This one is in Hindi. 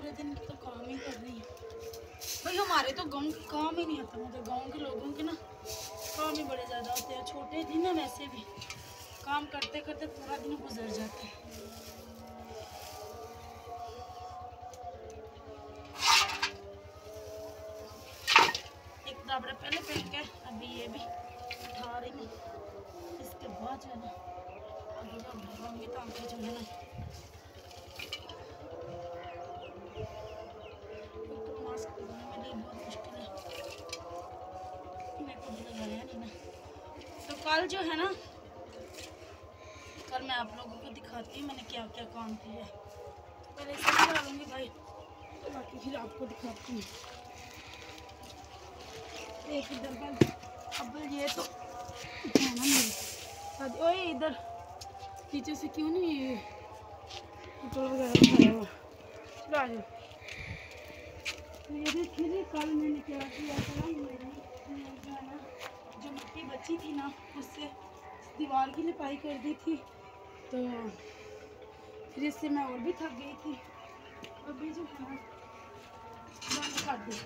पूरे दिन तो काम ही कर रही है भाई। हमारे तो गांव के काम ही नहीं खत्म होते। गांव के लोगों के ना काम ही बड़े ज़्यादा होते हैं। छोटे दिन ना वैसे भी काम करते करते पूरा दिन गुजर जाता है। एक दाबड़ा पहले पहन के अभी ये भी उठा रही हूँ। इसके बाद जो है ना आगे जब भरवाऊंगी तो आंखें जो है ना तो मास्क लगाने में लिए बहुत मुश्किल है। मेरे को भी लगाया नहीं ना। तो कल जो है ना कल मैं आप लोगों को दिखाती हूँ मैंने क्या क्या काम किया। पहले इसे करा लूँगी भाई तो बाकी फिर आपको दिखाती हूँ। एक इधर पर अब ये तो है ना मेरे ओए इधर पीछे से क्यों नहीं ये वगैरह खाया हुआ। चलो आ जाओ। तो ये देखिए कल मैंने क्या किया था। मेरी जो है ना जो मिट्टी बची थी ना उससे दीवार की लिपाई कर दी थी। तो फिर इससे मैं और भी थक गई थी। अभी जो है ना बंद कर दी।